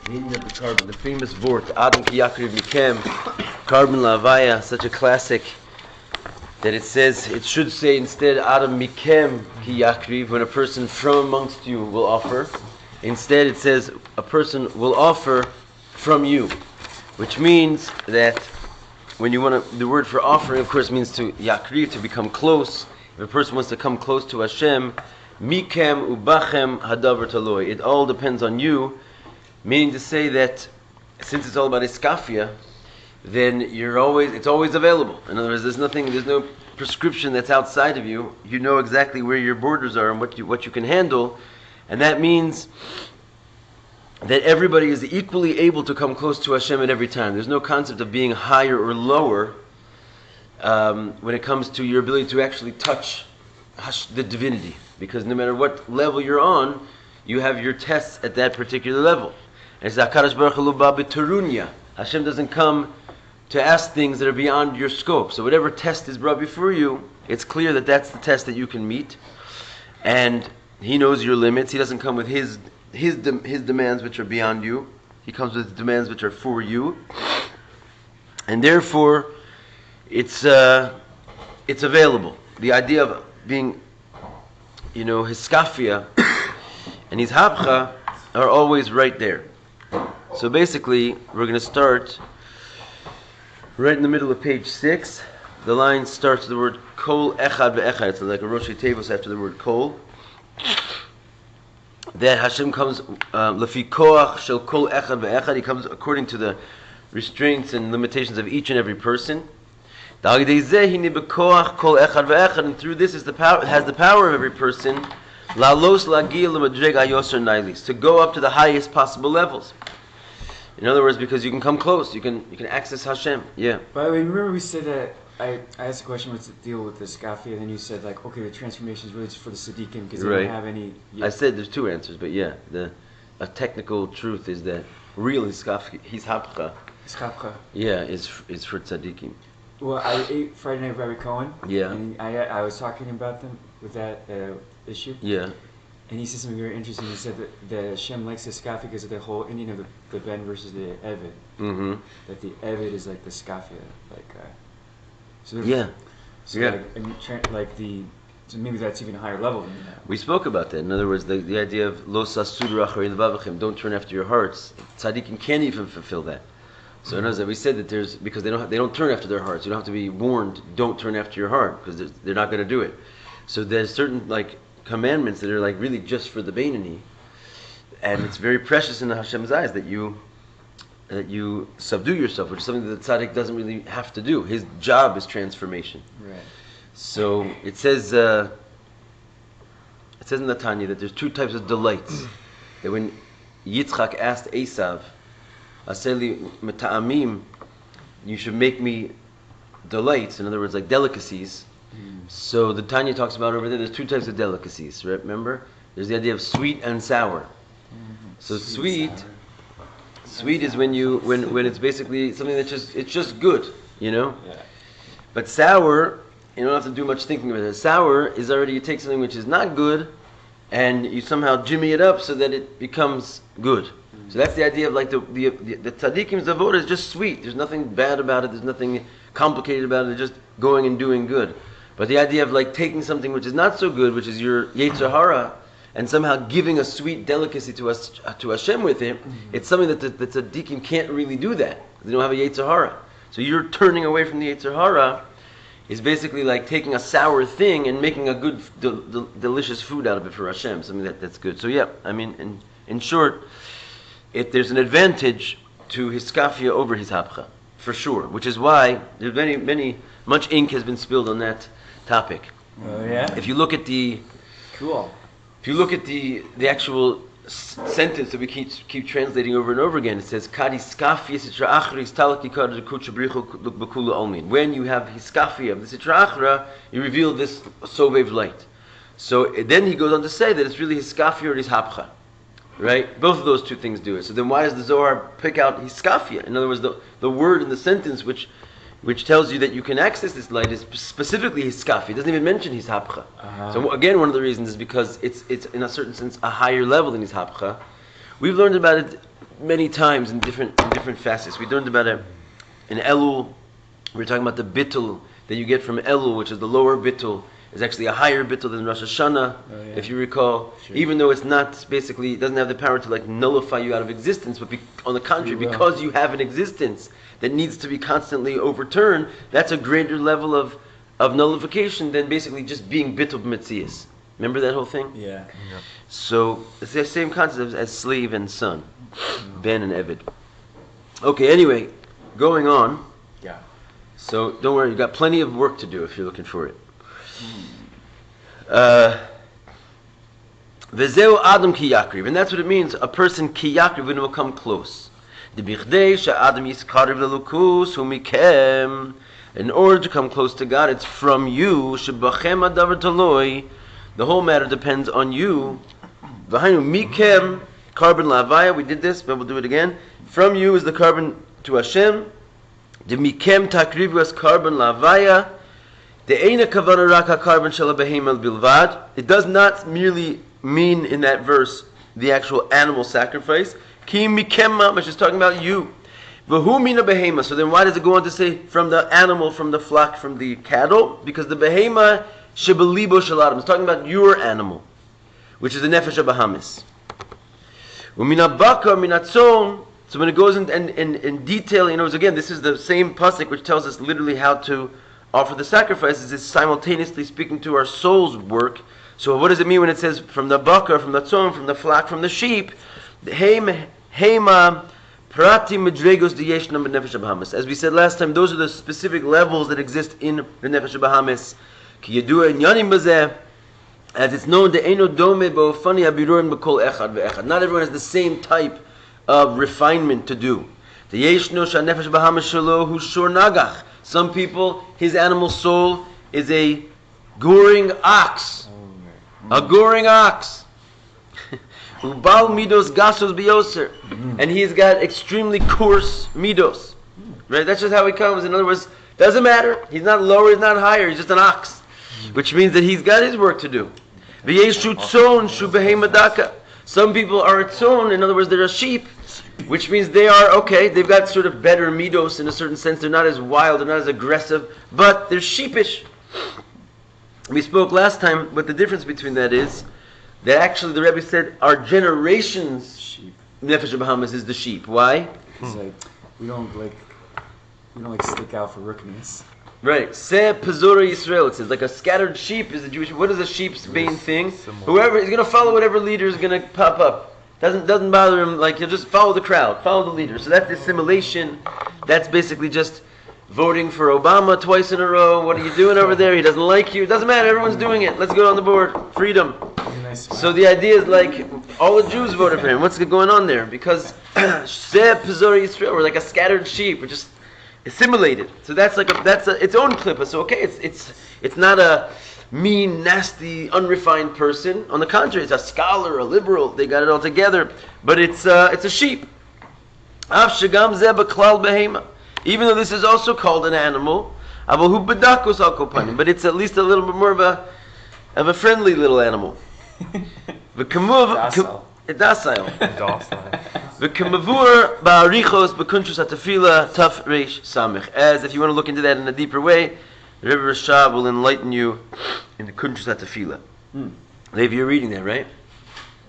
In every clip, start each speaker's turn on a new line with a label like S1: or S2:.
S1: meaning of the korben, the famous vort, Adam ki yakriv mikem, korben la'avaya, such a classic, that it says, it should say instead, Adam mikem ki yakriv, when a person from amongst you will offer. Instead it says, a person will offer from you, which means that when you want to, the word for offering, of course, means to yakriv, to become close. If a person wants to come close to Hashem, mikem ubachem hadavar taloi. It all depends on you, meaning to say that since it's all about iskafia, then it's always available. In other words, there's no prescription that's outside of you. You know exactly where your borders are and what you can handle, and that means that everybody is equally able to come close to Hashem at every time. There's no concept of being higher or lower when it comes to your ability to actually touch the divinity, because no matter what level you're on, you have your tests at that particular level. And it's HaKadosh Baruch Hu ba b'terunya. Hashem doesn't come to ask things that are beyond your scope. So whatever test is brought before you, it's clear that that's the test that you can meet, and He knows your limits. He doesn't come with his demands which are beyond you. He comes with demands which are for you, and therefore it's available. The idea of being, his skafia and his hapcha are always right there. So basically, we're going to start right in the middle of page 6. The line starts with the word kol echad ve'echad. It's like a Rosh Tevos after the word kol. That Hashem comes lefi koach shel kol echad ve'echad. He comes according to the restraints and limitations of each and every person. And through this has the power of every person to go up to the highest possible levels. In other words, because you can come close, you can access Hashem. Yeah.
S2: By the way, remember we said that I asked a question, what's the deal with the Skafi, and then you said okay, the transformation is really just for the Siddiqim because they don't have any. Yeah.
S1: I said there's two answers, but yeah, a technical truth is that real Skafi, his hapcha. Yeah, is for tzaddikim.
S2: Well, I ate Friday night with Rabbi Cohen.
S1: Yeah.
S2: And I was talking about them with that issue.
S1: Yeah.
S2: And he said something very interesting. He said that the Hashem likes the Skafi because of the whole ending of the Ben versus the Evid.
S1: Mm-hmm.
S2: That the Evid is like the Skafia, So
S1: yeah.
S2: So so maybe that's even a higher level than that.
S1: We spoke about that. In other words, the idea of lo sasud rachari levavachem, don't turn after your hearts. Tzaddikim can't even fulfill that. So in other words, we said that because they don't turn after their hearts. You don't have to be warned, don't turn after your heart, because they're not going to do it. So there's certain commandments that are really just for the Beinani, and it's very precious in Hashem's eyes that you subdue yourself, which is something that the tzaddik doesn't really have to do. His job is transformation.
S2: Right.
S1: So it says in the Tanya that there's two types of delights. That when Yitzchak asked Esav, Aseli meta'amim, you should make me delights, in other words, delicacies. So the Tanya talks about over there, there's two types of delicacies, right? Remember? There's the idea of sweet and sour. So sweet is when it's basically something that's it's just good, Yeah. But sour, you don't have to do much thinking about it. Sour is already, you take something which is not good and you somehow jimmy it up so that it becomes good. So that's the idea of the tzaddikim's avodah is just sweet. There's nothing bad about it. There's nothing complicated about it. They're just going and doing good. But the idea of taking something which is not so good, which is your yetzer hara, and somehow giving a sweet delicacy to Hashem with it, it's something that the tzaddikim can't really do that. They don't have a yetzer hara. So you're turning away from the yetzer hara is basically taking a sour thing and making a good, delicious food out of it for Hashem. Something that's good. So yeah, I mean, in short, there's an advantage to his skafia over his hapcha, for sure. Which is why there's much ink has been spilled on that topic.
S2: Oh yeah.
S1: If you look at the actual sentence that we keep translating over and over again, it says Kadi skafia sitra achra istalaki kada kucha brichu bakula olmin. When you have his skafia of the sitra achra, you reveal this sovev light. So then he goes on to say that it's really his skafia or his hapcha. Right? Both of those two things do it. So then why does the Zohar pick out hiskafia? In other words, the word in the sentence which tells you that you can access this light is specifically hiskafia. It doesn't even mention his hapcha. So again, one of the reasons is because it's in a certain sense a higher level than his hapcha. We've learned about it many times in different facets. We learned about it in Elul. We were talking about the bittul that you get from Elul, which is the lower bittul, is actually a higher bittul than Rosh Hashanah, if you recall. Sure. Even though it's not basically, it doesn't have the power to like nullify you out of existence, but on the contrary, because you have an existence that needs to be constantly overturned, that's a greater level of nullification than basically just being bittul b'metzias. Remember that whole thing?
S2: Yeah.
S1: So it's the same concept as slave and son, ben and eved. Okay, anyway, going on.
S2: Yeah.
S1: So don't worry, you've got plenty of work to do if you're looking for it. Vezeu adam ki yakriv, and that's what it means. A person ki yakriv, when it will come close. In order to come close to God, it's from you. The whole matter depends on you. Mikem korben lavaya. We did this, but we'll do it again. From you is the korben to Hashem. The mikem takrivu as korben lavaya. It does not merely mean in that verse the actual animal sacrifice. Ki mikem, which is talking about you. So then why does it go on to say from the animal, from the flock, from the cattle? Because the behema shebelibo shaladam is talking about your animal, which is the nefesh bahamis. So when it goes in detail, again, this is the same pasuk which tells us literally how to offer the sacrifices. It's simultaneously speaking to our soul's work. So what does it mean when it says from the bakar, from the tzon, from the flock, from the sheep? Hema parati medregos diyeshnam b'nefesh bahamis. As we said last time, those are the specific levels that exist in the nefesh bahamis. Ki yedua inyanim bazeh, as it's known, the eno dome ba'ofani abirurim b'kol echad ve'echad. Not everyone has the same type of refinement to do. The yeshno shanefesh bahamis shelo hu shor nagach. Some people, his animal soul is a goring ox. A goring ox. Ubal midos gasos biyoser. And he's got extremely coarse midos. Right? That's just how he comes. In other words, doesn't matter. He's not lower, he's not higher. He's just an ox. Which means that he's got his work to do. Some people are a tzon. In other words, they're a sheep. Which means they are, they've got sort of better midos in a certain sense. They're not as wild, they're not as aggressive, but they're sheepish. We spoke last time what the difference between that is. That actually the Rabbi said our generation's sheep. Nefesh Bahamas is the sheep. Why?
S2: Because we don't stick out for rookiness.
S1: Right. Se Pazora Yisrael, it says, like a scattered sheep is a Jewish. What is a sheep's main thing? Whoever is going to follow whatever leader is going to pop up. Doesn't bother him, like he'll just follow the crowd, follow the leader. So that's assimilation. That's basically just voting for Obama twice in a row. What are you doing over there? He doesn't like you. It doesn't matter, everyone's doing it. Let's go on the board. Freedom. So the idea is like all the Jews voted for him. What's going on there? Because we're like a scattered sheep. We're just assimilated. So that's its own clip. So it's not a mean, nasty, unrefined person. On the contrary, it's a scholar, a liberal. They got it all together. But it's a sheep. Even though this is also called an animal, but it's at least a little bit more of a friendly little animal. Docile. As if you want to look into that in a deeper way, Rabbi Rashab will enlighten you in the Kuntrus HaTefillah. Levi, you're reading that, right?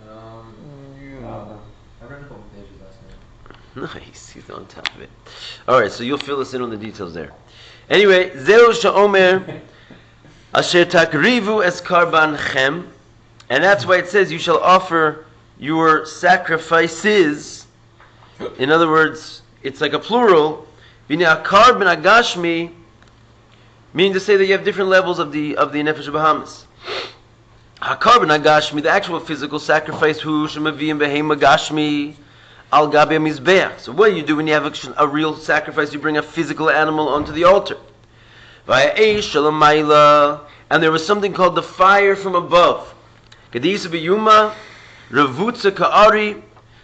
S3: I read a couple pages last night.
S1: Nice, he's on top of it. Alright, so you'll fill us in on the details there. Anyway, Zeu Sha'omer Asher Takrivu Es Karban Chem. And that's why it says you shall offer your sacrifices. In other words, it's like a plural. V'nei Karban Agashmi, meaning to say that you have different levels of the Nefesh Bahamas. HaKarban Agashmi, the actual physical sacrifice, Hu Shemaviyim Behema Gashmi Al Gabi Mizbeach. So what do you do when you have a real sacrifice? You bring a physical animal onto the altar. V'ha'eish Shalamayla, and there was something called the fire from above. Kedisa B'yuma Ravutza Ka'ari.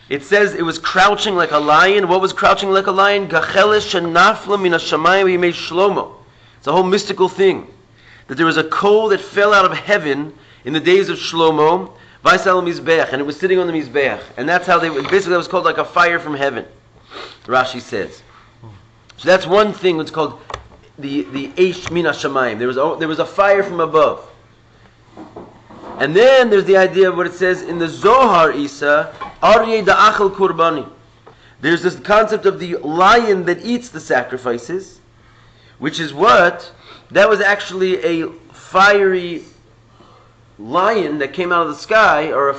S1: It says it was crouching like a lion. What was crouching like a lion? Gacheles Shenafla Min HaShamayim Yimei Shlomo. It's a whole mystical thing. That there was a coal that fell out of heaven in the days of Shlomo. Vaisal Mizbeach, and it was sitting on the Mizbeach. And that's how basically that was called like a fire from heaven, Rashi says. So that's one thing, what's called the Eish Min HaShamayim. There was a fire from above. And then there's the idea of what it says in the Zohar, Isa, Aryeh Da'achel Kurbani. There's this concept of the lion that eats the sacrifices, which is what? That was actually a fiery lion that came out of the sky, or a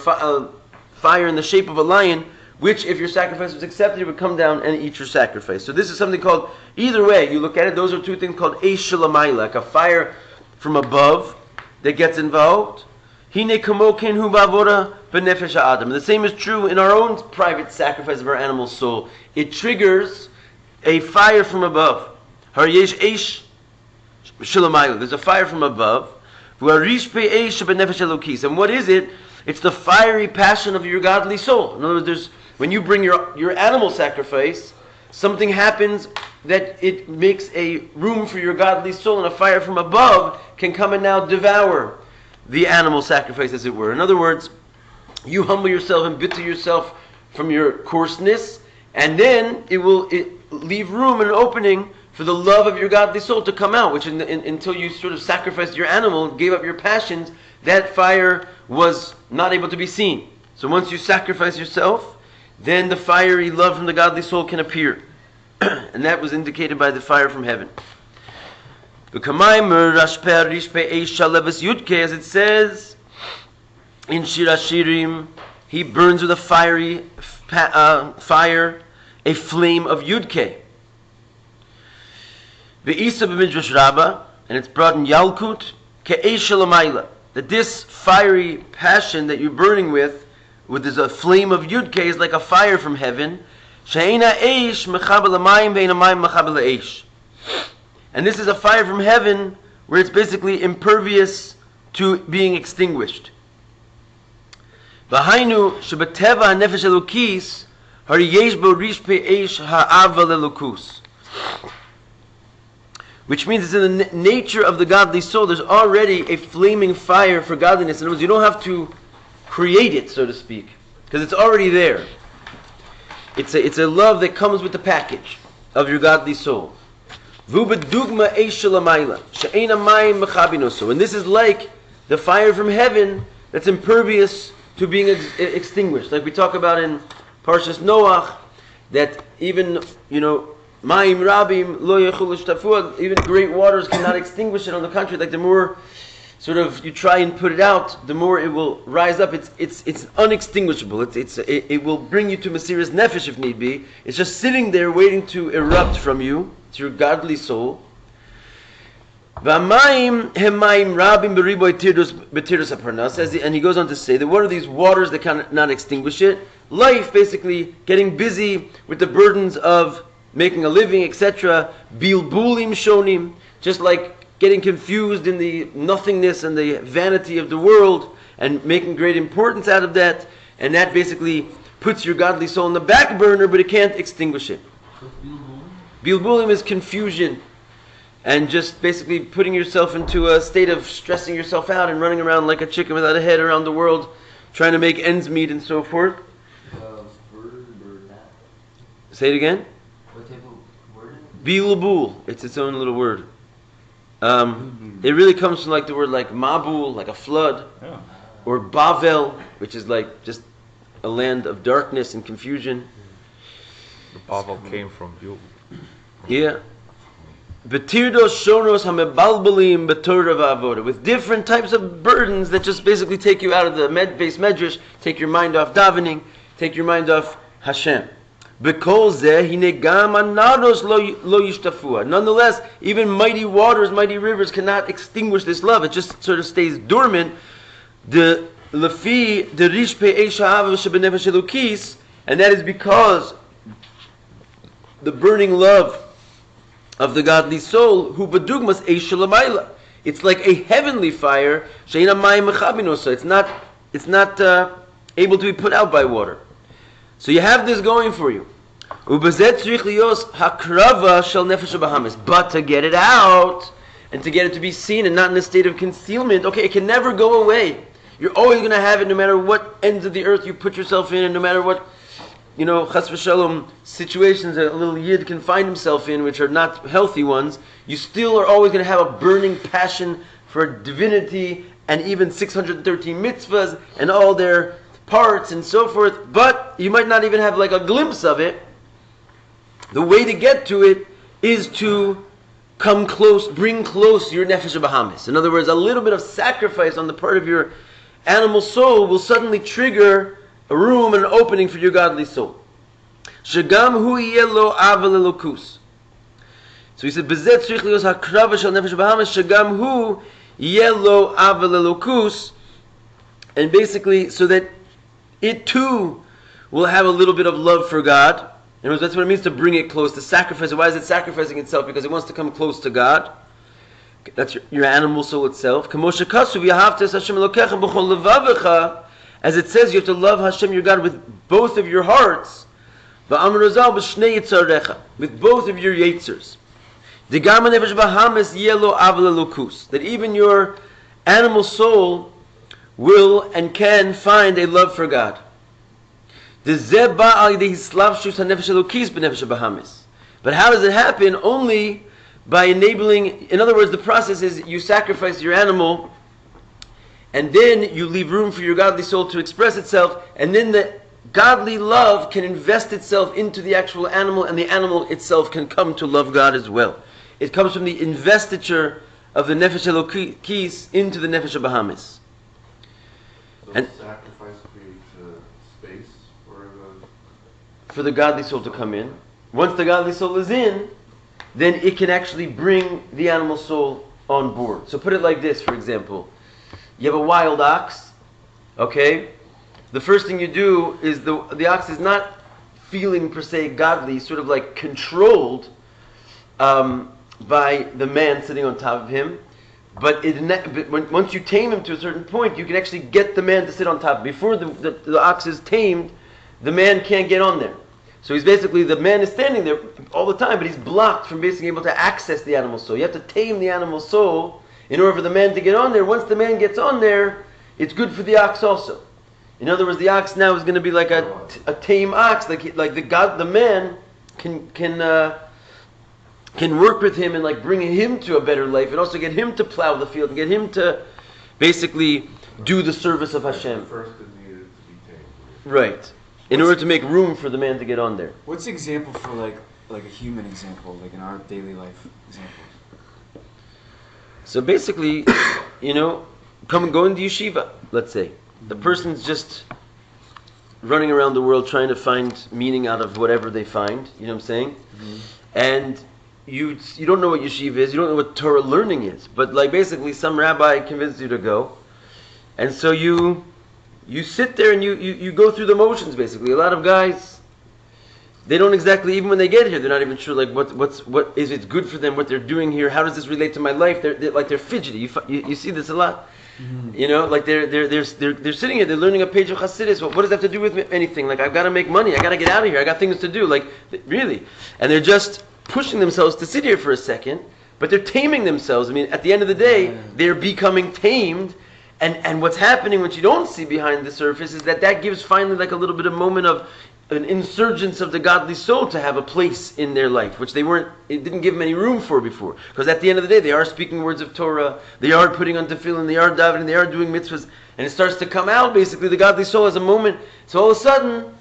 S1: fire in the shape of a lion, which if your sacrifice was accepted, it would come down and eat your sacrifice. So this is something called, either way, you look at it, those are two things called Eish Shalamayla, like a fire from above that gets involved. Hine kamokin hu ba'avoda b'nefesh ha'adam. The same is true in our own private sacrifice of our animal soul. It triggers a fire from above. Har yesh eish shalamayla. There's a fire from above. V'arish pe'eish b'nefesh elokis. And what is it? It's the fiery passion of your godly soul. In other words, when you bring your animal sacrifice, something happens that it makes a room for your godly soul, and a fire from above can come and now devour the animal sacrifice, as it were. In other words, you humble yourself and bitter yourself from your coarseness, and then it will leave room and an opening for the love of your godly soul to come out, which until you sort of sacrificed your animal, gave up your passions, that fire was not able to be seen. So once you sacrifice yourself, then the fiery love from the godly soul can appear. And that was indicated by the fire from heaven. As it says in Shir HaShirim, he burns with a fiery fire, a flame of Yudke. Ve'isa b'midrash Rabbah, and it's brought in Yalkut, ke'eish shalamayla, that this fiery passion that you're burning with this a flame of Yudke, is like a fire from heaven. She'eina eish mechabel l'mayim ve'eina mayim mechabel l'eish. And this is a fire from heaven where it's basically impervious to being extinguished. V'hainu shebeteva ha'nefesh elokis hari yesh bo rish pe'eish ha'ava lelokus. Which means it's in the nature of the godly soul. There's already a flaming fire for godliness. In other words, you don't have to create it, so to speak, because it's already there. It's a love that comes with the package of your godly soul. And this is like the fire from heaven that's impervious to being extinguished. Like we talk about in Parshas Noach, that even, Ma'im Rabim lo yechul shtafua, even great waters cannot extinguish it. On the contrary, like the more sort of you try and put it out, the more it will rise up. It's unextinguishable. It will bring you to Mesiras Nefesh if need be. It's just sitting there waiting to erupt from you. It's your godly soul. And he goes on to say that what are these waters that cannot extinguish it? Life, basically, getting busy with the burdens of making a living, etc. Bilbulim shonim, just like getting confused in the nothingness and the vanity of the world and making great importance out of that, and that basically puts your godly soul in the back burner, but it can't extinguish it. Bilbulim is confusion, and just basically putting yourself into a state of stressing yourself out and running around like a chicken without a head around the world, trying to make ends meet and so forth. Say it again.
S3: What type of word?
S1: Bilbul. It's its own little word. It really comes from like the word like Mabul, like a flood, or Bavel, which is like just a land of darkness and confusion.
S4: The Bavel came from Yul.
S1: Yeah. Betirdos shonos hamebalbalim betorah va'avoda, with different types of burdens that just basically take you out of the base medrash, take your mind off davening, take your mind off Hashem. Nonetheless, even mighty waters, mighty rivers cannot extinguish this love. It just sort of stays dormant. And that is because the burning love of the godly soul, it's like a heavenly fire. It's not able to be put out by water. So you have this going for you. But to get it out, and to get it to be seen and not in a state of concealment, okay, it can never go away. You're always going to have it no matter what ends of the earth you put yourself in, and no matter what, chas v'shalom, situations that a little yid can find himself in, which are not healthy ones. You still are always going to have a burning passion for divinity and even 613 mitzvahs and all their parts and so forth, but you might not even have like a glimpse of it. The way to get to it is to come close, bring close your nefesh bahamis. In other words, a little bit of sacrifice on the part of your animal soul will suddenly trigger a room and an opening for your godly soul. Shagam hu yelo aval elokus. So he said, "Bezet tzrich lios hakrava shel nefesh bahamis shagam hu yelo aval elokus," and basically so that it too will have a little bit of love for God. In other words, that's what it means to bring it close, to sacrifice it. Why is it sacrificing itself? Because it wants to come close to God. That's your animal soul itself. As it says, you have to love Hashem your God with both of your hearts, with both of your yitzers. That even your animal soul will and can find a love for God. But how does it happen? Only by enabling, in other words, the process is you sacrifice your animal, and then you leave room for your godly soul to express itself, and then the godly love can invest itself into the actual animal, and the animal itself can come to love God as well. It comes from the investiture of the nefesh elokis into the nefesh bahamis.
S5: And sacrifice creates space
S1: for the godly soul to come in. Once the godly soul is in, then it can actually bring the animal soul on board. So put it like this, for example. You have a wild ox, okay? The first thing you do is the ox is not feeling per se godly, sort of like controlled by the man sitting on top of him. But once you tame him to a certain point, you can actually get the man to sit on top. Before the ox is tamed, the man can't get on there. So he's basically, the man is standing there all the time, but he's blocked from basically able to access the animal soul. You have to tame the animal soul in order for the man to get on there. Once the man gets on there, it's good for the ox also. In other words, the ox now is going to be like a tame ox, like the man can work with him and like bring him to a better life, and also get him to plow the field and get him to basically do the service of Hashem.
S5: First it needed to be tamed.
S1: Right. In order to make room for the man to get on there.
S2: What's an example for like a human example, like in our daily life example?
S1: So basically, going to yeshiva, let's say. The person's just running around the world trying to find meaning out of whatever they find, you know what I'm saying? Mm-hmm. And you don't know what yeshiva is, you don't know what Torah learning is, but like basically some rabbi convinced you to go, and so you sit there and you go through the motions basically. A lot of guys, they don't exactly, even when they get here, they're not even sure like what is it good for them, what they're doing here, how does this relate to my life? They're fidgety. You see this a lot. Mm-hmm. Like they're sitting here, they're learning a page of Hasidus. What does that have to do with anything? Like, I've got to make money, I got to get out of here, I got things to do. Like, really, and they're just pushing themselves to sit here for a second, but they're taming themselves. I mean, at the end of the day, they're becoming tamed. And what's happening, what you don't see behind the surface, is that gives finally like a little bit of moment of an insurgence of the godly soul to have a place in their life, which it didn't give them any room for before. Because at the end of the day, they are speaking words of Torah, they are putting on tefillin, they are davening, they are doing mitzvahs, and it starts to come out, basically, the godly soul has a moment. So all of a sudden,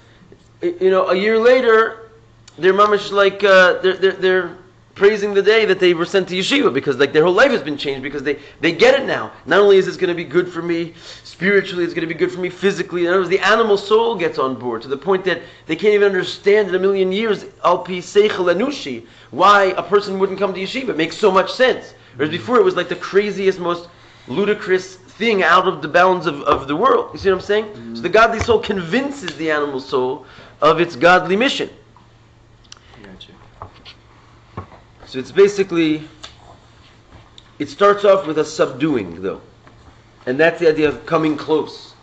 S1: a year later, they're mamish like, they're praising the day that they were sent to yeshiva, because like their whole life has been changed, because they get it now. Not only is this going to be good for me spiritually, it's going to be good for me physically. In other words, the animal soul gets on board to the point that they can't even understand in a million years al pi seichel anushi why a person wouldn't come to yeshiva. It makes so much sense. Whereas before it was like the craziest, most ludicrous thing out of the bounds of the world. You see what I'm saying? Mm-hmm. So the godly soul convinces the animal soul of its godly mission. So it's basically, it starts off with a subduing though. And that's the idea of coming close.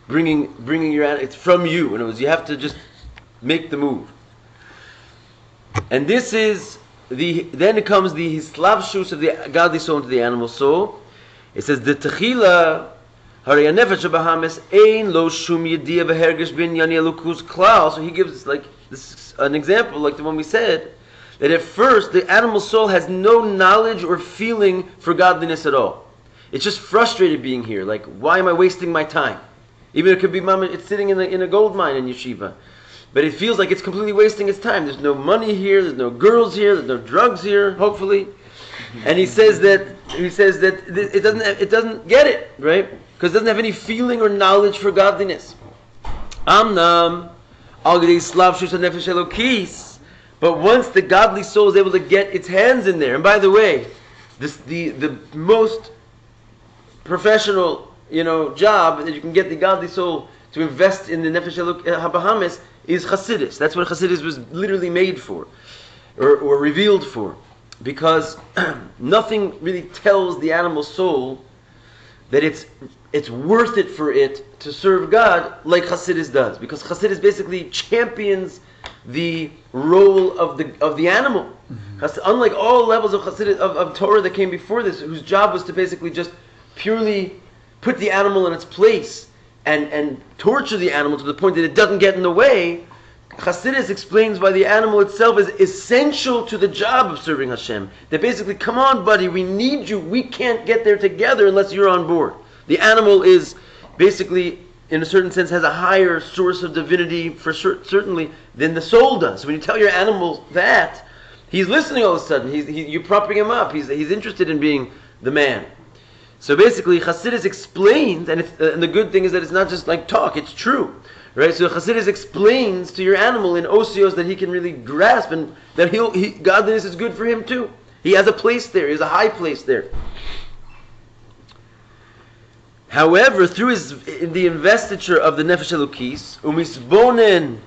S1: Bringing your, it's from you. In other words, you have to just make the move. And this is, then it comes the hislavshus of the godly soul into the animal soul. It says, the techila, Hari hanefesh habahamis ein lo shum yediyah v'hergesh binyan elukus klal. So he gives like this an example, like the one we said, that at first the animal soul has no knowledge or feeling for godliness at all. It's just frustrated being here. Like, why am I wasting my time? Even it could be mama, it's sitting in a gold mine in yeshiva. But it feels like it's completely wasting its time. There's no money here, there's no girls here, there's no drugs here, hopefully. And he says that it doesn't get it, right? Because it doesn't have any feeling or knowledge for godliness. Amnam al gedei slavshus hanefesh elokis. But once the godly soul is able to get its hands in there, and by the way, the most professional, job that you can get the godly soul to invest in the nefesh habahamis is Chassidus. That's what Chassidus was literally made for, or revealed for, because nothing really tells the animal soul that it's worth it for it to serve God like Chassidus does, because Chassidus basically champions the role of the animal. Mm-hmm. Unlike all levels of Chassidus, of Torah that came before this, whose job was to basically just purely put the animal in its place and torture the animal to the point that it doesn't get in the way, Chassidus explains why the animal itself is essential to the job of serving Hashem. That basically, come on buddy, we need you, we can't get there together unless you're on board. The animal is basically, in a certain sense, has a higher source of divinity certainly than the soul does. When you tell your animal that, he's listening all of a sudden. You're propping him up. He's interested in being the man. So basically, Chassidus explains, and the good thing is that it's not just like talk, it's true. Right? So Chassidus explains to your animal in osios that he can really grasp, and that godliness is good for him too. He has a place there, he has a high place there. However, through the investiture of the Nefesh Elokis, umisbonen,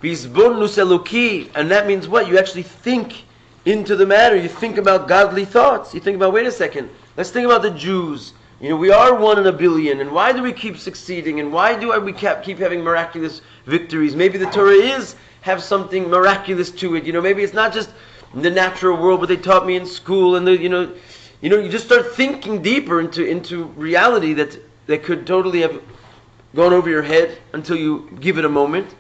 S1: bisbonus Eloki, and that means what? You actually think into the matter. You think about godly thoughts. You think about, wait a second, let's think about the Jews. We are 1 in a billion, and why do we keep succeeding? And why do we keep having miraculous victories? Maybe the Torah have something miraculous to it. Maybe it's not just the natural world, what they taught me in school, and you just start thinking deeper into reality that could totally have gone over your head until you give it a moment.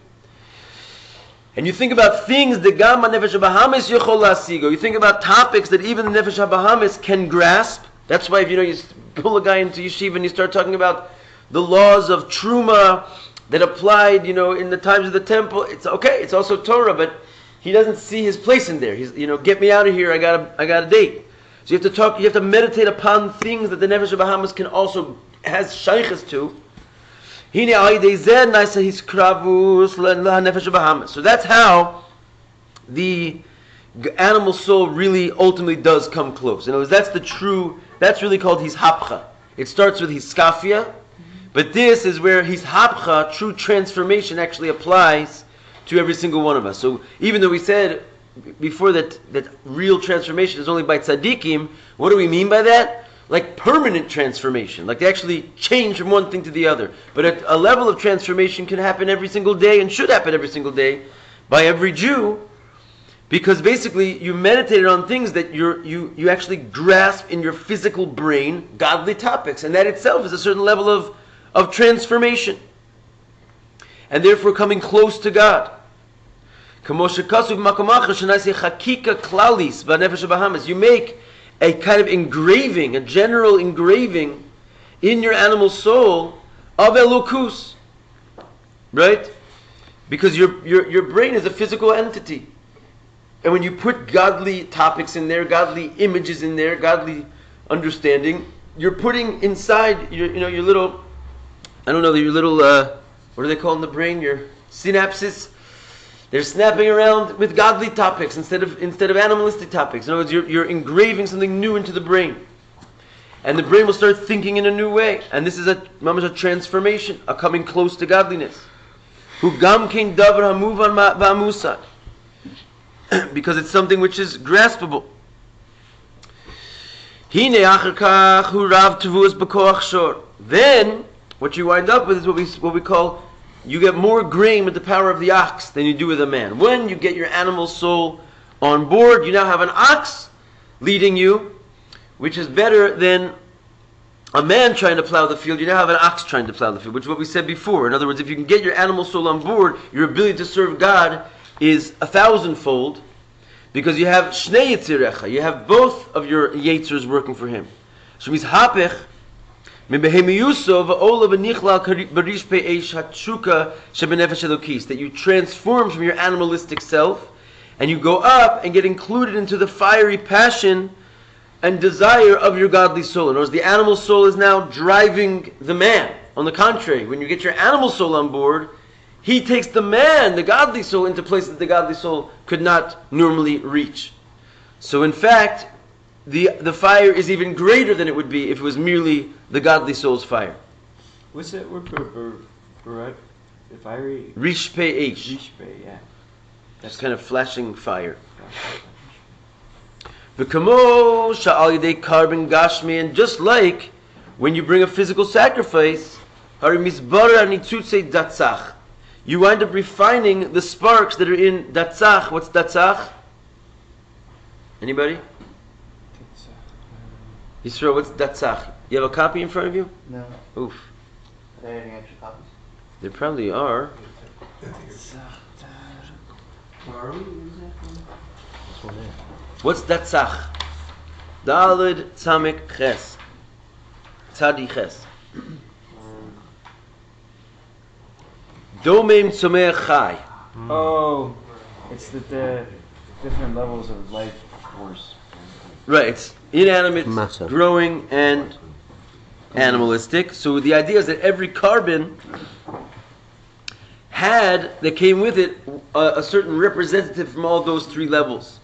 S1: And you think about things that Gam HaNefesh HaBahamis Yechol Lasigo. You think about topics that even the Nefesh HaBahamis can grasp. That's why if you pull a guy into yeshiva and you start talking about the laws of Truma that applied, in the times of the temple, it's okay, it's also Torah, but he doesn't see his place in there. He's, get me out of here, I got a date. So you have to meditate upon things that the Nefesh HaBahamis can also has shaykhs to. So that's how the animal soul really ultimately does come close. In other words, that's really called his hapcha. It starts with his skafia, but this is where his hapcha, true transformation, actually applies to every single one of us. So even though we said before that real transformation is only by tzaddikim, what do we mean by that? Like permanent transformation, like they actually change from one thing to the other. But a level of transformation can happen every single day and should happen every single day by every Jew, because basically you meditated on things that you actually grasp in your physical brain, godly topics, and that itself is a certain level of transformation, and therefore coming close to God. You make a kind of engraving, a general engraving in your animal soul of Elokus, right? Because your brain is a physical entity, and when you put godly topics in there, godly images in there, godly understanding, you're putting inside your little, what do they call in the brain? Your synapses. They're snapping around with godly topics instead of animalistic topics. In other words, you're engraving something new into the brain. And the brain will start thinking in a new way. And this is a transformation, a coming close to godliness. Because it's something which is graspable. Then, what you wind up with is what we call, you get more grain with the power of the ox than you do with a man. When you get your animal soul on board, you now have an ox leading you, which is better than a man trying to plow the field, you now have an ox trying to plow the field, which is what we said before. In other words, if you can get your animal soul on board, your ability to serve God is 1,000-fold, because you have shnei yetzirecha, you have both of your yetzers working for Him. So means hapech that you transform from your animalistic self, and you go up and get included into the fiery passion and desire of your godly soul. In other words, the animal soul is now driving the man. On the contrary, when you get your animal soul on board, he takes the man, the godly soul, into places that the godly soul could not normally reach. So in fact, the fire is even greater than it would be if it was merely the godly soul's fire.
S2: What's that word for the fiery?
S1: Rishpei,
S2: Yeah.
S1: That's kind of flashing fire. V'kamo sha'al yidei korben gashmi, and just like when you bring a physical sacrifice, hari mizbara nitzutzei datzach, you wind up refining the sparks that are in datzach. What's datzach? Anybody? Yisrael, what's datzach? You have a copy in front of you?
S3: No.
S1: Oof.
S3: Are there any extra copies?
S1: There probably are.
S3: Where are we exactly?
S4: This one there.
S1: What's datzach? Daled tzamek ches. Tzadi ches. Domem tzomech chai.
S2: Oh, it's the different levels of life force.
S1: Right, it's inanimate,
S6: Matter.
S1: growing, and animalistic. So the idea is that every korben that came with it a certain representative from all those three levels.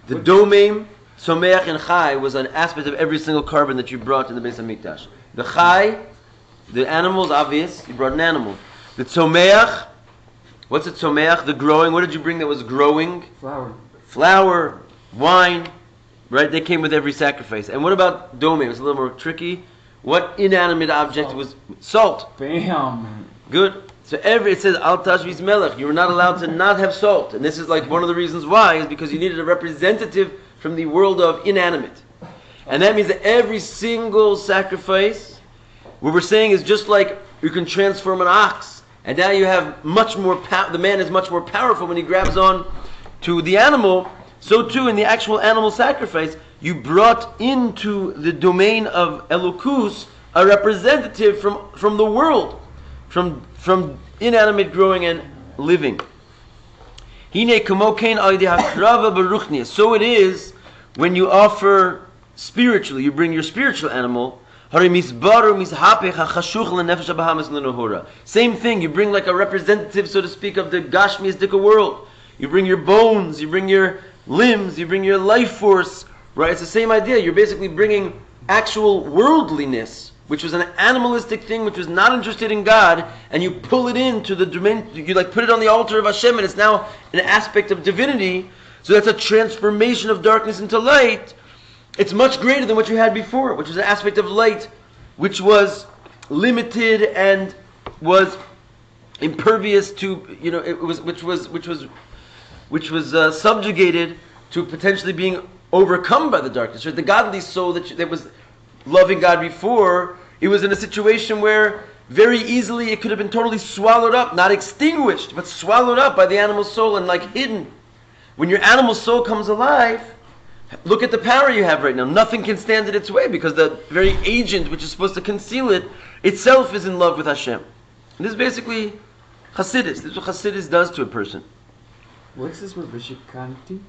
S1: The domem, tzomech, and chai was an aspect of every single korben that you brought in the Beis HaMikdash. The chai, the animal is obvious, you brought an animal. The tzomech, what's a tzomech? The growing, what did you bring that was growing? Flour, wine, right? They came with every sacrifice. And what about domem? It's a little more tricky. What inanimate object was salt?
S2: Bam!
S1: Good. So it says al tashvis melech. You were not allowed to not have salt, and this is like one of the reasons why is because you needed a representative from the world of inanimate, and that means that every single sacrifice, what we're saying is just like you can transform an ox, and now you have much more. The man is much more powerful when he grabs on to the animal. So too in the actual animal sacrifice, you brought into the domain of Elokus a representative from the world, from inanimate growing and living. So it is when you offer spiritually, you bring your spiritual animal. Same thing, you bring like a representative, so to speak, of the Gashmiistic world. You bring your bones, you bring your limbs, you bring your life force, right? It's the same idea. You're basically bringing actual worldliness, which was an animalistic thing, which was not interested in God, and you pull it into the domain, you like put it on the altar of Hashem, and it's now an aspect of divinity. So that's a transformation of darkness into light. It's much greater than what you had before, which was an aspect of light, which was limited and was impervious to, which was subjugated to potentially being overcome by the darkness. Right? The godly soul that was loving God before, it was in a situation where very easily it could have been totally swallowed up, not extinguished, but swallowed up by the animal soul and like hidden. When your animal soul comes alive, look at the power you have right now. Nothing can stand in its way because the very agent which is supposed to conceal it itself is in love with Hashem. And this is basically Hasidus. This is what Hasidus does to a person.
S2: What's this word? Vishikanti?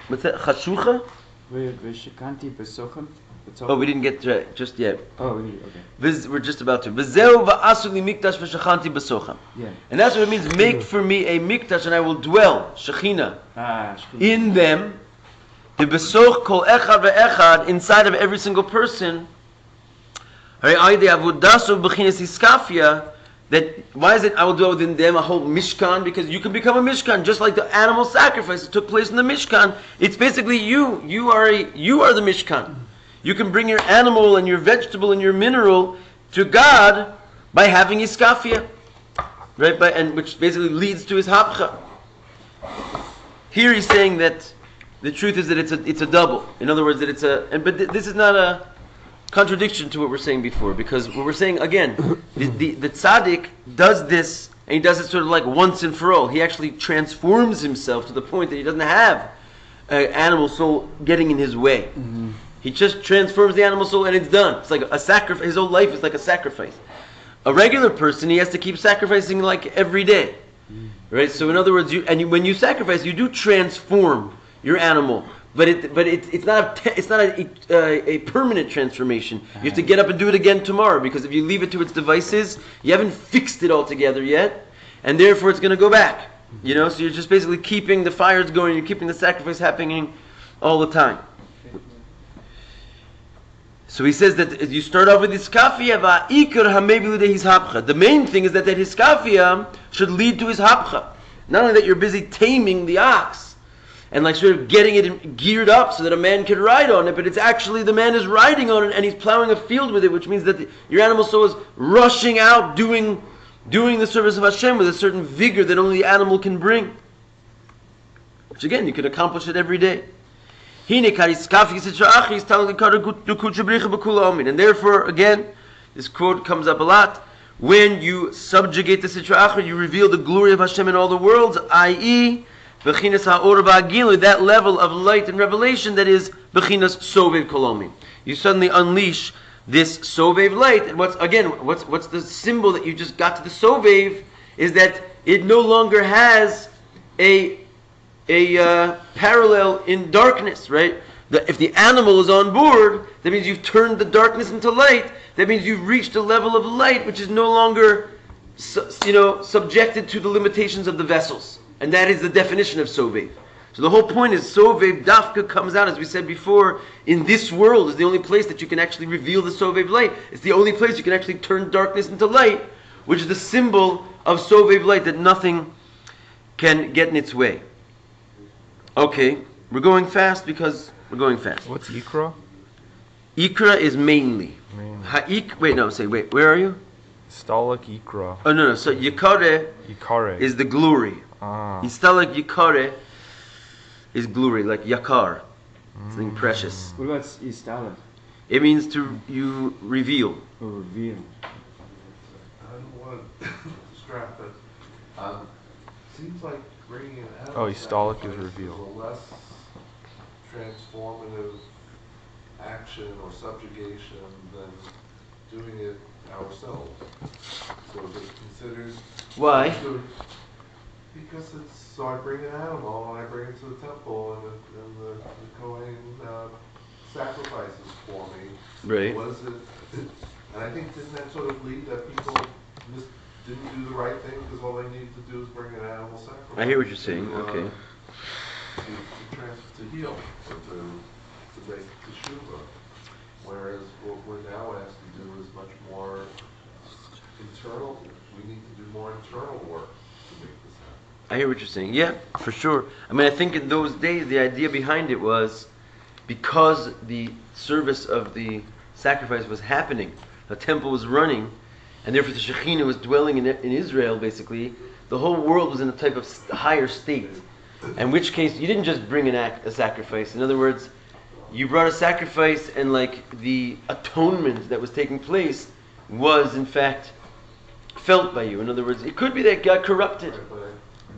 S1: What's that? Chashucha?
S2: Vishikanti besochem?
S1: Oh, we didn't get to it just yet.
S2: Oh, okay.
S1: We're just about to. V'zeu va'asu li mikdash v'shachanti b'socham.
S2: Yeah.
S1: And that's what it means. Make for me a mikdash, and I will dwell, Shechina, in them. The besoch kol echad ve'echad, inside of every single person. That why is it I will dwell within them, a whole mishkan? Because you can become a mishkan, just like the animal sacrifice that took place in the mishkan. It's basically you. You are the mishkan. You can bring your animal and your vegetable and your mineral to God by having iskafia, right? And which basically leads to his hapcha. Here he's saying that the truth is that it's a double. In other words, that but this is not a contradiction to what we're saying before, because what we're saying again, the tzaddik does this, and he does it sort of like once and for all. He actually transforms himself to the point that he doesn't have an animal soul getting in his way. Mm-hmm. He just transforms the animal soul and it's done. It's like a sacrifice. His whole life is like a sacrifice. A regular person, he has to keep sacrificing like every day, right? So in other words, when you sacrifice, you do transform your animal, but it's not a permanent transformation. You have to get up and do it again tomorrow, because if you leave it to its devices, you haven't fixed it all together yet, and therefore it's going to go back. You know, so you're just basically keeping the fires going. You're keeping the sacrifice happening all the time. So he says that you start off with hiskafia, the main thing is that hiskafia should lead to his hapcha. Not only that you're busy taming the ox and like sort of getting it geared up so that a man can ride on it, but it's actually the man is riding on it and he's plowing a field with it, which means that your animal soul is rushing out, doing the service of Hashem with a certain vigor that only the animal can bring. Which again, you can accomplish it every day. And therefore, again, this quote comes up a lot. When you subjugate the Sitra Achra, you reveal the glory of Hashem in all the worlds, i.e., that level of light and revelation that is Bechinas Sovev Kolomi. You suddenly unleash this Sovev light. And what's the symbol that you just got to the Sovev is that it no longer has a parallel in darkness, right? If the animal is on board, that means you've turned the darkness into light. That means you've reached a level of light which is no longer, subjected to the limitations of the vessels, and that is the definition of Sovev. So the whole point is Sovev Dafka comes out, as we said before, in this world is the only place that you can actually reveal the Sovev light. It's the only place you can actually turn darkness into light, which is the symbol of Sovev light, that nothing can get in its way. Okay, we're going fast because we're going fast.
S4: What's Ikra?
S1: Ikra is mainly. Where are you?
S4: Stalak Ikra.
S1: Oh, no. So Yakare is the glory. Istalak Yakare is glory, like Yakar. Something precious.
S2: What about Istalak?
S1: It means you reveal.
S2: Or reveal.
S5: I don't want to distract us. Seems like bringing an animal
S4: Istalik is
S5: sacrifice
S4: revealed.
S5: a less transformative action or subjugation than doing it ourselves. So is it considered...
S1: Why?
S5: Because so I bring an animal and I bring it to the temple and the Kohen sacrifices for me.
S1: Right.
S5: What is it? And I think didn't that sort of lead that people didn't do the right thing because all they need to do is bring an animal sacrifice.
S1: I hear what you're saying. Okay.
S5: To heal or to make teshuva, whereas what we're now asked to do is much more internal. We need to do more internal work to make this happen.
S1: I hear what you're saying. Yeah, for sure. I mean, I think in those days the idea behind it was because the service of the sacrifice was happening, the temple was running, and therefore the Shekhinah was dwelling in Israel, basically, the whole world was in a type of higher state. In which case, you didn't just bring a sacrifice. In other words, you brought a sacrifice and like the atonement that was taking place was in fact felt by you. In other words, it could be that it got corrupted.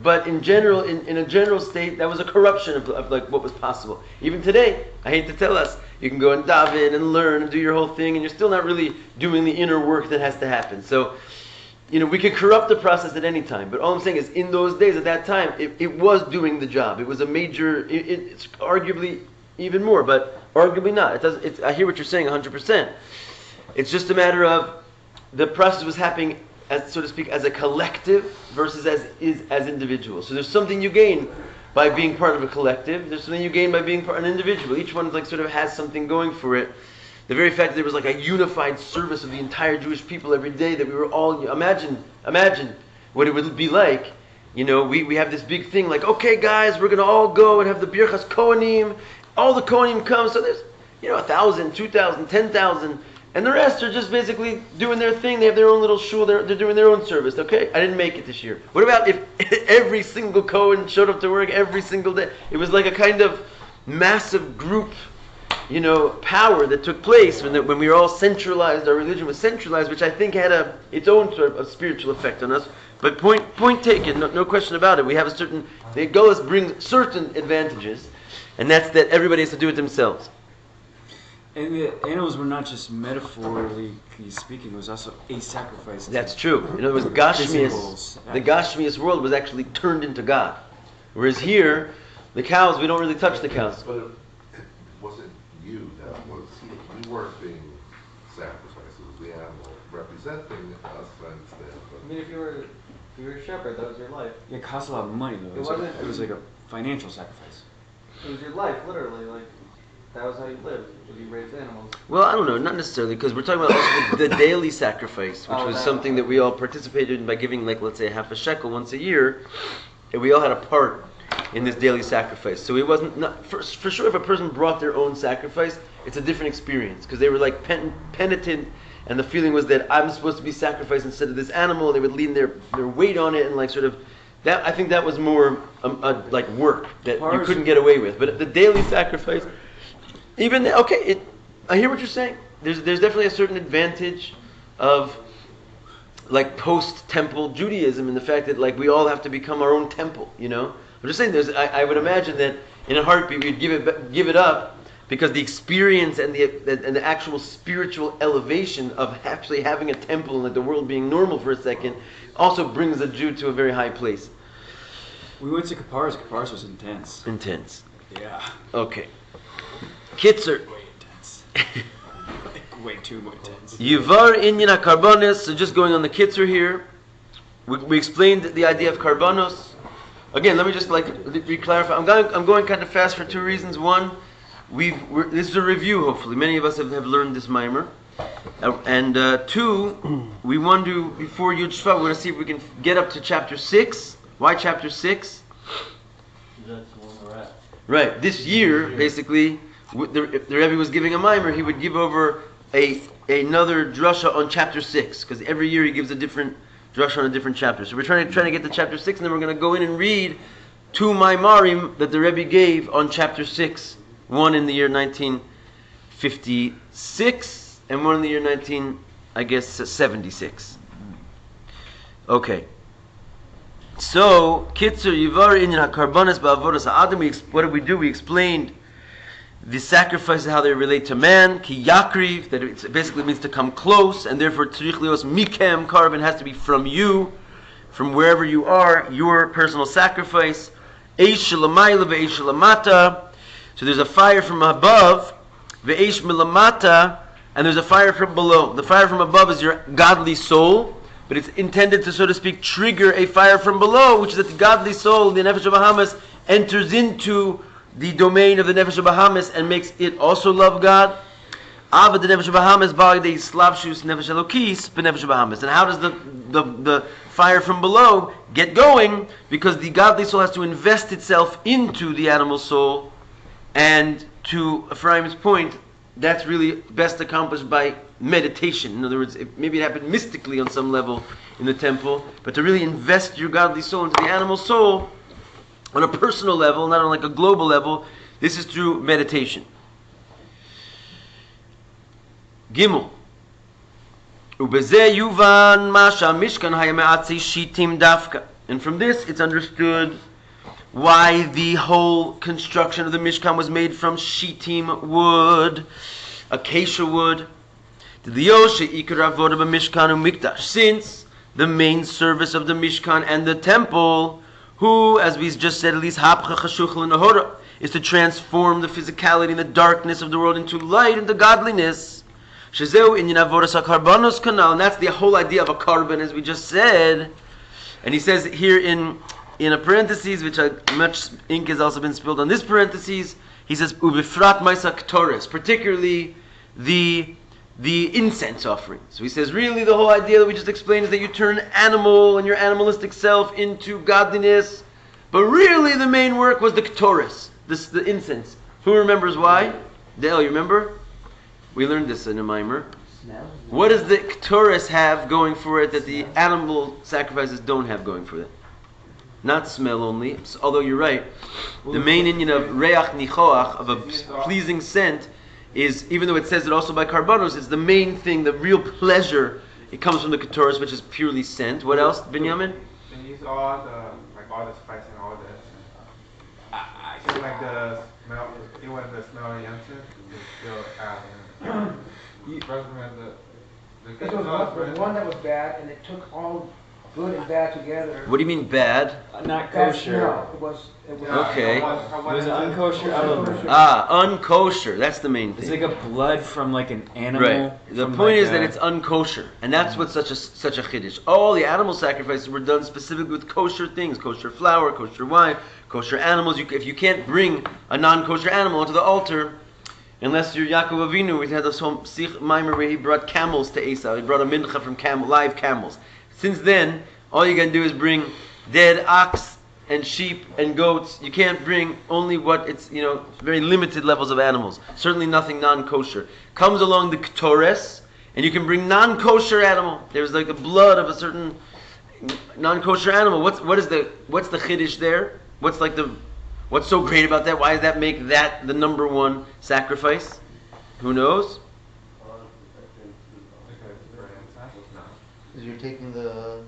S1: But in general, in a general state, that was a corruption of like what was possible. Even today, I hate to tell us, you can go and daven and learn and do your whole thing, and you're still not really doing the inner work that has to happen. So, we could corrupt the process at any time. But all I'm saying is, in those days, at that time, it was doing the job. It was a major. It's arguably even more, but arguably not. I hear what you're saying 100%. It's just a matter of the process was happening, as so to speak, as a collective versus as individuals. So there's something you gain by being part of a collective. There's something you gain by being an individual. Each one like sort of has something going for it. The very fact that there was like a unified service of the entire Jewish people every day, that we were all imagine what it would be like. We have this big thing like, okay guys, we're gonna all go and have the Birchas Kohanim. All the Kohanim come, so there's 1,000, 2,000, 10,000. And the rest are just basically doing their thing. They have their own little shul. They're doing their own service. Okay, I didn't make it this year. What about if every single Kohen showed up to work every single day? It was like a kind of massive group power that took place when we were all centralized. Our religion was centralized, which I think had its own sort of spiritual effect on us. But point taken, no question about it. We have the Golas brings certain advantages, and that's that everybody has to do it themselves.
S2: And the animals were not just metaphorically speaking; it was also a sacrifice.
S1: That's true. In other words, the Gashmias world was actually turned into God. Whereas here, the cows, we don't really touch the cows.
S5: But it wasn't you that was, you weren't being sacrificed. It was the animal representing us, I understand.
S3: I mean, if you were a shepherd, that was your life.
S2: It cost a lot of money, though. It was like a financial sacrifice.
S3: It was your life, literally. That was how you lived. You raised animals.
S1: Well, I don't know, not necessarily, because we're talking about also the daily sacrifice, which was something that we all participated in by giving, let's say, half a shekel once a year, and we all had a part in this daily sacrifice. So it wasn't, for sure, if a person brought their own sacrifice, it's a different experience, because they were penitent, and the feeling was that I'm supposed to be sacrificed instead of this animal. They would lean their weight on it, and that. I think that was more work that you couldn't get away with. But the daily sacrifice, I hear what you're saying. There's definitely a certain advantage of post-temple Judaism in the fact that we all have to become our own temple. I'm just saying. I would imagine that in a heartbeat we'd give it up because the experience and the actual spiritual elevation of actually having a temple and the world being normal for a second also brings a Jew to a very high place.
S2: We went to Kapparas. Kapparas was intense.
S1: Intense.
S2: Yeah.
S1: Okay. Kitzer.
S2: Way intense. Way too intense.
S1: Yivar inyan ha-karbonos. So just going on the Kitzer here, we explained the idea of karbonos. Again, let me just re-clarify. I'm going kind of fast for two reasons. One, this is a review. Hopefully, many of us have learned this mimer. And two, we want to, before Yud Shvat, we're going to see if we can get up to chapter 6. Why chapter 6?
S3: That's the one we're at.
S1: Right. This year, basically, if the Rabbi was giving a mimer, he would give over another drasha on chapter 6, because every year he gives a different drasha on a different chapter. So we're trying to get to chapter 6, and then we're going to go in and read two maimarim that the Rabbi gave on chapter 6. One in the year 1956, and one in the year 76. Okay. So, Kitzer Yivar Inyan HaKarbonos Ba'avodas HaAdam. What did we do? We explained the sacrifices, how they relate to man. Ki Yakriv, that it basically means to come close, and therefore Tzrich Lios Mikem, korben has to be from you, from wherever you are, your personal sacrifice. Eish Shalamayla Ve'eish Shalamata. So there's a fire from above, Ve'eish Milamata, and there's a fire from below. The fire from above is your godly soul, but it's intended to, so to speak, trigger a fire from below, which is that the godly soul, the Nefesh HaBahamis, enters into the domain of the Nefesh HaBahamis and makes it also love God. Avad the Nefesh HaBahamis, Ba'adei Slavshus Nefesh Elokis, B'Nefesh HaBahamis. And how does the fire from below get going? Because the godly soul has to invest itself into the animal soul, and to Ephraim's point, that's really best accomplished by meditation. In other words, maybe it happened mystically on some level in the temple, but to really invest your godly soul into the animal soul on a personal level, not on a global level, this is through meditation. Gimel. Ubezeh yuvan masha mishkan hayame'atzi shitim dafka. And from this, it's understood why the whole construction of the Mishkan was made from shittim wood, acacia wood. Since the main service of the Mishkan and the temple, who, as we just said, at least is to transform the physicality and the darkness of the world into light and the godliness. And that's the whole idea of a korben, as we just said. And he says here in a parentheses, which much ink has also been spilled on this parentheses, he says, Ubifrat Maisa Ktoris, particularly the incense offering. So he says, really the whole idea that we just explained is that you turn animal and your animalistic self into godliness, but really the main work was the Ktoris, the incense. Who remembers why? Dale, you remember? We learned this in a mimer. What does the Ktoris have going for it that the animal sacrifices don't have going for it? Not smell only, although you're right. The main Indian of reach nichoach, of a pleasing scent, is, even though it says it also by karbanos, it's the main thing, the real pleasure. It comes from the ketores, which is purely scent. What else, Binyamin?
S6: They use all the spice and all this. I feel like the smell, even the smell of the incense is still out.
S7: This was one that was bad, and it took all good and bad together.
S1: What do you mean bad?
S2: Not
S7: Bad
S2: kosher.
S7: smell. It was
S1: Okay.
S2: It was an unkosher element.
S1: Unkosher. That's the main
S2: It's
S1: thing.
S2: like a blood from like an animal.
S1: Right. The
S2: from
S1: point
S2: like
S1: is that it's unkosher, and that's what's such a chiddush. All the animal sacrifices were done specifically with kosher things: kosher flour, kosher wine, kosher animals. If you can't bring a non-kosher animal onto the altar, unless you're Yaakov Avinu, we had this whole Sikh Maimer where he brought camels to Esau. He brought a mincha from live camels. Since then, all you can do is bring dead ox and sheep and goats. You can't bring only what it's, very limited levels of animals. Certainly nothing non-kosher. Comes along the ketores, and you can bring non-kosher animal. There's like the blood of a certain non-kosher animal. What's the chiddush there? What's so great about that? Why does that make that the number one sacrifice? Who knows?
S3: Because you're taking the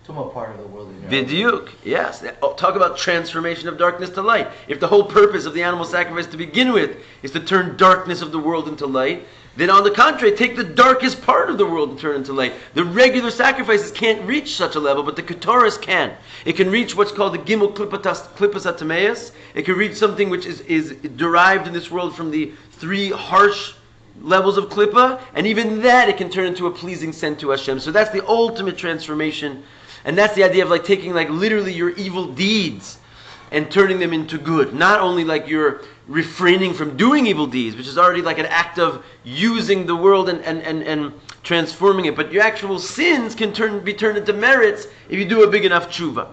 S3: tumah part of the world in your
S1: Vidyuk, yes. Talk about transformation of darkness to light. If the whole purpose of the animal sacrifice to begin with is to turn darkness of the world into light, then on the contrary, take the darkest part of the world and turn it into light. The regular sacrifices can't reach such a level, but the ketores can. It can reach what's called the gimel klippas atameus. It can reach something which is derived in this world from the three harsh levels of klippa, and even that it can turn into a pleasing scent to Hashem. So that's the ultimate transformation, and that's the idea of like taking like literally your evil deeds and turning them into good. Not only like you're refraining from doing evil deeds, which is already like an act of using the world and transforming it, but your actual sins can be turned into merits if you do a big enough tshuva.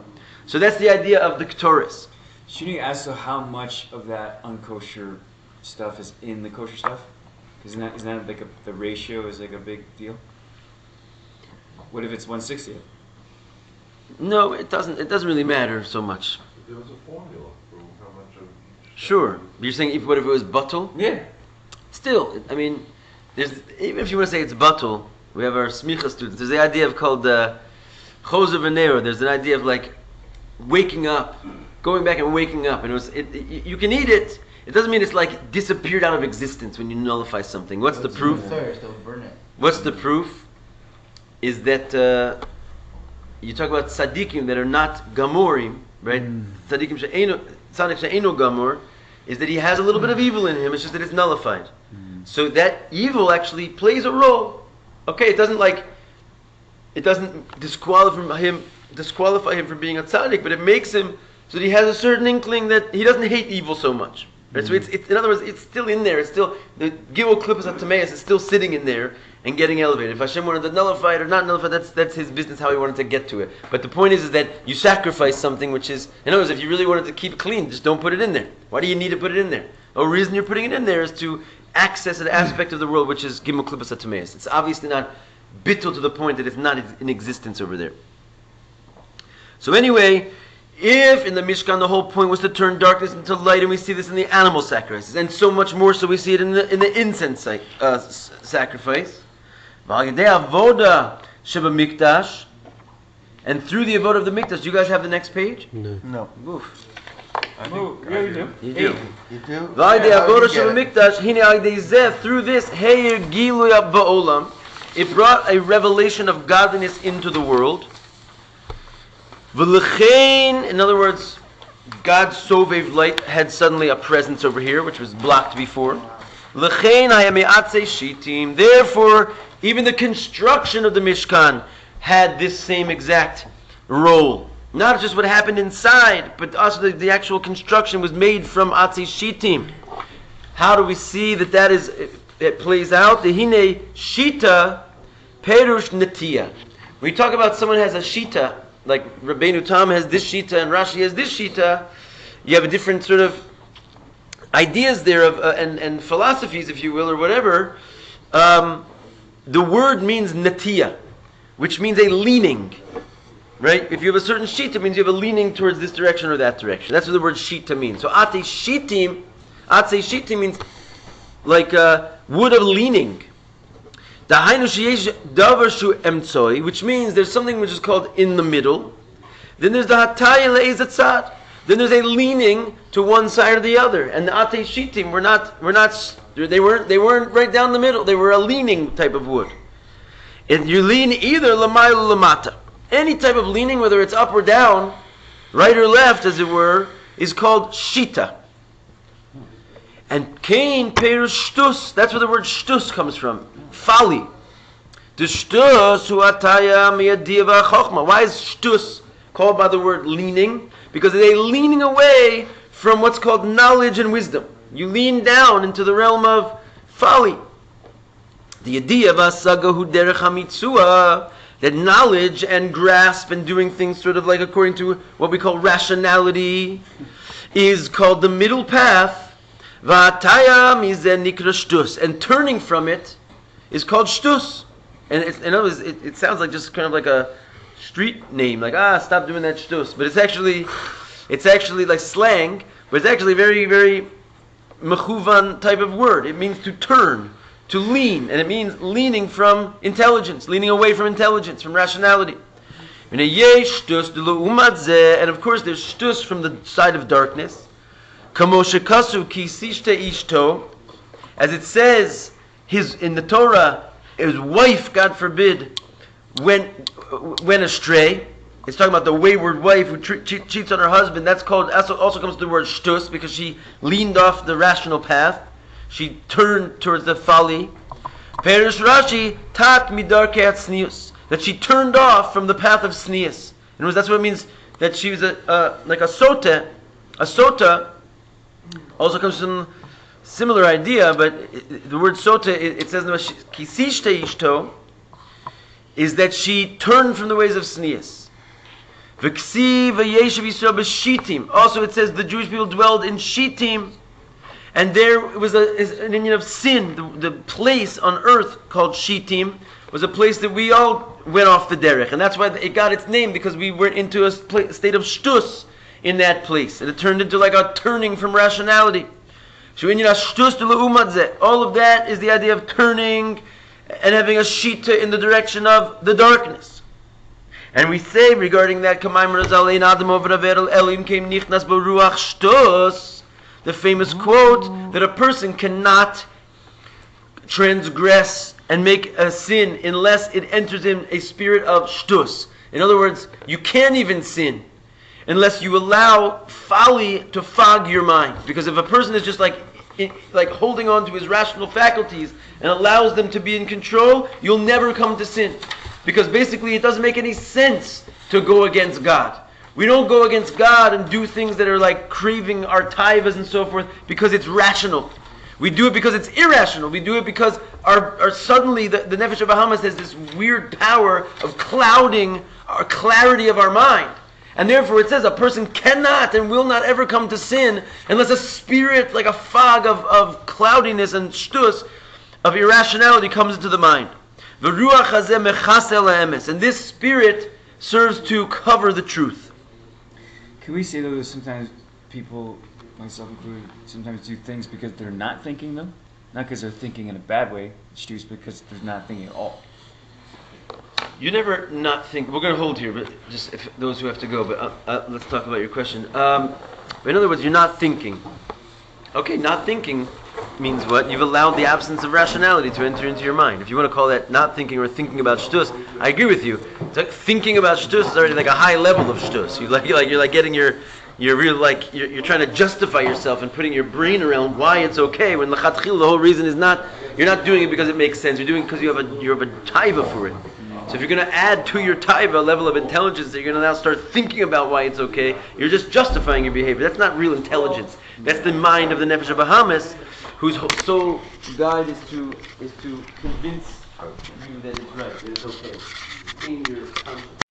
S1: So that's the idea of the ketores.
S2: Shouldn't you ask how much of that unkosher stuff is in the kosher stuff? Isn't that like the ratio is like a big deal? What if it's 1/60?
S1: No, it doesn't. It doesn't really matter so much.
S5: There was a formula for how much of each.
S1: Sure. You're saying what if it was bottle?
S2: Yeah.
S1: Still, I mean, even if you want to say it's bottle, we have our smicha students. There's the idea of called choser v'nero. There's an idea of like waking up, going back and waking up, and you can eat it. It doesn't mean it's like disappeared out of existence when you nullify something. What's the proof?
S3: They'll burn it.
S1: What's the proof? Is that you talk about tzaddikim that are not gamorim, right? Tzaddik she'eino gamor, is that he has a little bit of evil in him. It's just that it's nullified. So that evil actually plays a role. Okay, it doesn't disqualify him from being a tzaddik, but it makes him so that he has a certain inkling that he doesn't hate evil so much. Right? So it's in other words, it's still in there. It's still the gimel klippas atameus is still sitting in there and getting elevated. If Hashem wanted to nullify it or not nullify it, that's his business how he wanted to get to it. But the point is that you sacrifice something which is, in other words, if you really wanted to keep it clean, just don't put it in there. Why do you need to put it in there? The reason you're putting it in there is to access an aspect of the world which is gimel klippas atameus. It's obviously not bittul to the point that it's not in existence over there. So anyway, if in the Mishkan the whole point was to turn darkness into light, and we see this in the animal sacrifices, and so much more so we see it in the incense sacrifice, and through the avodah of the mikdash. Do you guys have the next page?
S3: No.
S1: Oof.
S2: Yeah, we do.
S1: You do.
S3: You do?
S1: Through this, it brought a revelation of godliness into the world. In other words, God's Sovev light had suddenly a presence over here, which was blocked before. Therefore, even the construction of the Mishkan had this same exact role. Not just what happened inside, but also the actual construction was made from Atzei Shitim. How do we see that it plays out? The Hine Shita Perush Natiya. When you talk about someone who has a Shita, like Rabbeinu Tam has this Shita and Rashi has this Shita, you have a different sort of ideas there of and philosophies, if you will, or whatever. The word means Natiya, which means a leaning. Right? If you have a certain shita, it means you have a leaning towards this direction or that direction. That's what the word shita means. So ate shitim, Atzei shitim means like wood of leaning. Dahainu sheyesh davar shu emtzoi, which means there's something which is called in the middle. Then there's the hataya le'ezat tzad. Then there's a leaning to one side or the other. And the atei shitim they weren't right down the middle. They were a leaning type of wood. And you lean either lamayla lamata. Any type of leaning, whether it's up or down, right or left, as it were, is called shita. And kain perush shtus. That's where the word shtus comes from. Folly. The shtus hu ataya miyadiva chochma. Why is shtus called by the word leaning? Because they're leaning away from what's called knowledge and wisdom. You lean down into the realm of folly. The idea of asagahu derech hamitzua, that knowledge and grasp and doing things sort of like according to what we call rationality, is called the middle path. V'ataya mizeh nikra shtus, and turning from it is called shtus. And in other words, it sounds like just kind of like a street name, like stop doing that shtus. But it's actually like slang, but it's actually very, very mechuvan type of word. It means to turn, to lean, and it means leaning from intelligence, leaning away from intelligence, from rationality. And of course there's shtus from the side of darkness. As it says in the Torah, his wife, God forbid, went astray. It's talking about the wayward wife who cheats on her husband. That's called, also comes to the word shtus, because she leaned off the rational path. She turned towards the folly. Perish Rashi, tat midarkeit snius, that she turned off from the path of snius. In other words, that's what it means, that she was like a sota. A sota also comes from similar idea, but the word sota, it says in the kisishte ishto, is that she turned from the ways of snius. Also it says the Jewish people dwelled in Shittim, and there was an Indian of sin. The place on earth called Shittim was a place that we all went off the derech, and that's why it got its name, because we went into a state of shtus in that place, and it turned into like a turning from rationality. All of that is the idea of turning and having a shita in the direction of the darkness. And we say regarding that, the famous quote that a person cannot transgress and make a sin unless it enters in a spirit of shtus. In other words, you can't even sin unless you allow folly to fog your mind. Because if a person is just like holding on to his rational faculties and allows them to be in control, you'll never come to sin. Because basically it doesn't make any sense to go against God. We don't go against God and do things that are like craving our taivas and so forth because it's rational. We do it because it's irrational. We do it because our suddenly the Nefesh of Bahamas has this weird power of clouding our clarity of our mind. And therefore it says a person cannot and will not ever come to sin unless a spirit, like a fog of cloudiness and shtus, of irrationality comes into the mind. And this spirit serves to cover the truth.
S2: Can we say though that sometimes people, myself included, sometimes do things because they're not thinking them? Not because they're thinking in a bad way, it's because they're not thinking at all.
S1: You never not think. We're going to hold here, but just if those who have to go. But let's talk about your question. But in other words, you're not thinking. Okay, not thinking means what? You've allowed the absence of rationality to enter into your mind. If you want to call that not thinking or thinking about shtus, I agree with you. It's like thinking about shtus is already like a high level of shtus. You're getting you're trying to justify yourself and putting your brain around why it's okay, when l'chatchil the whole reason is not, you're not doing it because it makes sense. You're doing it because you have a taiva for it. So if you're going to add to your taiva a level of intelligence that you're going to now start thinking about why it's okay, you're just justifying your behavior. That's not real intelligence. That's the mind of the Nefesh of Bahamas, whose sole guide is to convince you that it's right, that it's okay. In your conscience.